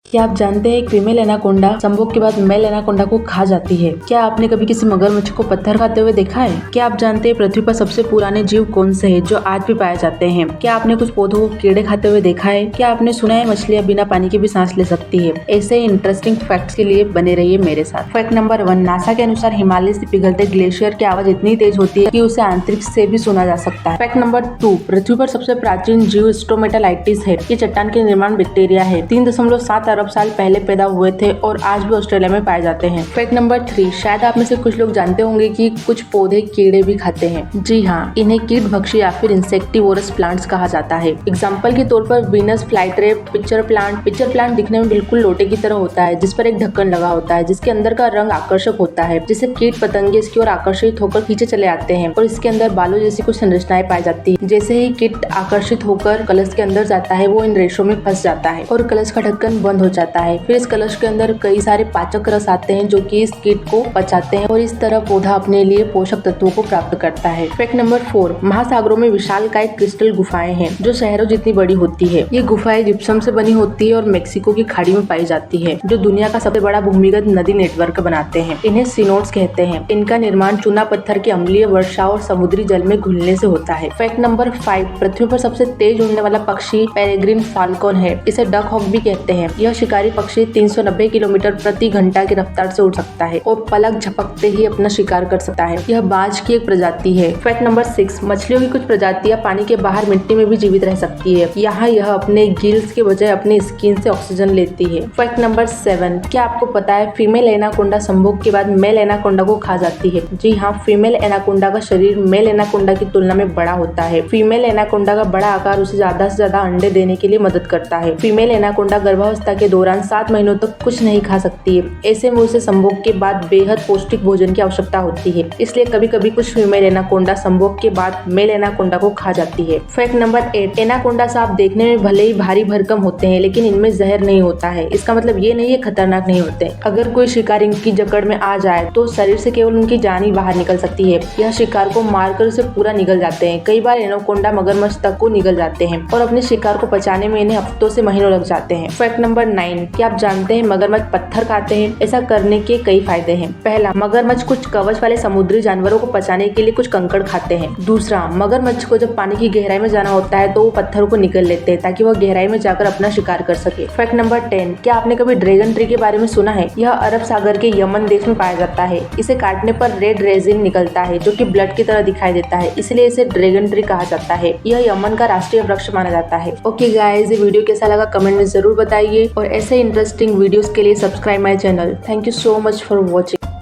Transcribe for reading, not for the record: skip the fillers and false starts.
क्या आप जानते हैं एक फीमेल एनाकोंडा संभोग के बाद मेल एनाकोंडा को खा जाती है। क्या आपने कभी किसी मगरमच्छ को पत्थर खाते हुए देखा है? क्या आप जानते हैं पृथ्वी पर सबसे पुराने जीव कौन से हैं जो आज भी पाए जाते हैं? क्या आपने कुछ पौधों को कीड़े खाते हुए देखा है? क्या आपने सुना है मछलियाँ बिना पानी के भी सांस ले सकती है? ऐसे इंटरेस्टिंग फैक्ट्स के लिए बने रहिए मेरे साथ। फैक्ट नंबर 1, नासा के अनुसार हिमालय से पिघलते ग्लेशियर की आवाज इतनी तेज होती है कि उसे अंतरिक्ष से भी सुना जा सकता है। फैक्ट नंबर 2, पृथ्वी पर सबसे प्राचीन जीव स्ट्रोमेटालाइटिस है। ये चट्टान के निर्माण बैक्टीरिया है। 3.7 अरब साल पहले पैदा हुए थे और आज भी ऑस्ट्रेलिया में पाए जाते हैं। फैक्ट नंबर 3, शायद आप में से कुछ लोग जानते होंगे कि कुछ पौधे कीड़े भी खाते हैं। जी हाँ, इन्हें कीट भक्षी या फिर इंसेक्टिवोरस प्लांट्स कहा जाता है। एग्जाम्पल के तौर पर वीनस फ्लाईट्रेप, पिक्चर प्लांट दिखने में बिल्कुल लोटे की तरह होता है, जिस पर एक ढक्कन लगा होता है जिसके अंदर का रंग आकर्षक होता है, जिससे कीट पतंगे इसकी ओर आकर्षित होकर खींचे चले आते हैं और इसके अंदर बालों जैसी कुछ संरचनाएं पाई जाती है। जैसे ही कीट आकर्षित होकर कलश के अंदर जाता है, वो इन रेशों में फंस जाता है और कलश का ढक्कन बंद हो जाता है। फिर इस कलश के अंदर कई सारे पाचक रस आते हैं जो कि इस कीट को पचाते हैं और इस तरह पौधा अपने लिए पोषक तत्वों को प्राप्त करता है। फैक्ट नंबर 4, महासागरों में विशालकाय क्रिस्टल गुफाएं हैं जो शहरों जितनी बड़ी होती है। ये गुफाएं जिप्सम से बनी होती है और मेक्सिको की खाड़ी में पाई जाती है, जो दुनिया का सबसे बड़ा भूमिगत नदी नेटवर्क बनाते हैं। इन्हें सीनोड्स कहते हैं। इनका निर्माण चूना पत्थर की अम्लीय वर्षा और समुद्री जल में घुलने से होता है। फैक्ट नंबर 5, पृथ्वी पर सबसे तेज उड़ने वाला पक्षी पेरेग्रिन फाल्कन है। इसे डक हॉक भी कहते हैं। यह शिकारी पक्षी 390 किलोमीटर प्रति घंटा की रफ्तार से उड़ सकता है और पलक झपकते ही अपना शिकार कर सकता है। यह बाज की एक प्रजाति है। फैक्ट नंबर 6, मछलियों की कुछ प्रजातियां पानी के बाहर मिट्टी में भी जीवित रह सकती है। यहाँ यह अपने गिल्स के बजाय अपनी स्किन से ऑक्सीजन लेती है। फैक्ट नंबर 7, क्या आपको पता है फीमेल एनाकोंडा संभोग के बाद मेल एनाकोंडा को खा जाती है? जी हाँ, फीमेल एनाकोंडा का शरीर मेल एनाकोंडा की तुलना में बड़ा होता है। फीमेल एनाकोंडा का बड़ा आकार उसे ज्यादा से ज्यादा अंडे देने के लिए मदद करता है। फीमेल एनाकोंडा गर्भावस्था के दौरान 7 महीनों तक कुछ नहीं खा सकती है। ऐसे में उसे संभोग के बाद बेहद पौष्टिक भोजन की आवश्यकता होती है। इसलिए कभी कभी कुछ फीमेल एनाकोंडा संभोग के बाद मेल एनाकोंडा को खा जाती है। फैक्ट नंबर 8, एनाकोंडा सांप देखने में भले ही भारी भरकम होते हैं, लेकिन इनमें जहर नहीं होता है। इसका मतलब ये नहीं है खतरनाक नहीं होते। अगर कोई शिकार इनकी जकड़ में आ जाए तो शरीर से केवल उनकी जान ही बाहर निकल सकती है। यह शिकार को मारकर उसे पूरा निगल जाते हैं। कई बार एनाकोंडा मगरमच्छ तक को निगल जाते हैं और अपने शिकार को पचाने में इन्हें हफ्तों से महीनों लग जाते हैं। फैक्ट नंबर 9, क्या आप जानते हैं मगरमच्छ पत्थर खाते हैं? ऐसा करने के कई फायदे हैं। पहला, मगरमच्छ कुछ कवच वाले समुद्री जानवरों को पचाने के लिए कुछ कंकड़ खाते हैं। दूसरा, मगरमच्छ को जब पानी की गहराई में जाना होता है तो वो पत्थरों को निगल लेते हैं ताकि वो गहराई में जाकर अपना शिकार कर सके। फैक्ट नंबर 10, क्या आपने कभी ड्रैगन ट्री के बारे में सुना है? यह अरब सागर के यमन देश में पाया जाता है। इसे काटने पर रेड रेजिन निकलता है जो कि ब्लड की तरह दिखाई देता है, इसलिए इसे ड्रैगन ट्री कहा जाता है। यह यमन का राष्ट्रीय वृक्ष माना जाता है। ओके गाइस, ये वीडियो कैसा लगा कमेंट में जरूर बताइए और ऐसे इंटरेस्टिंग वीडियोस के लिए subscribe my channel. Thank you so much for watching.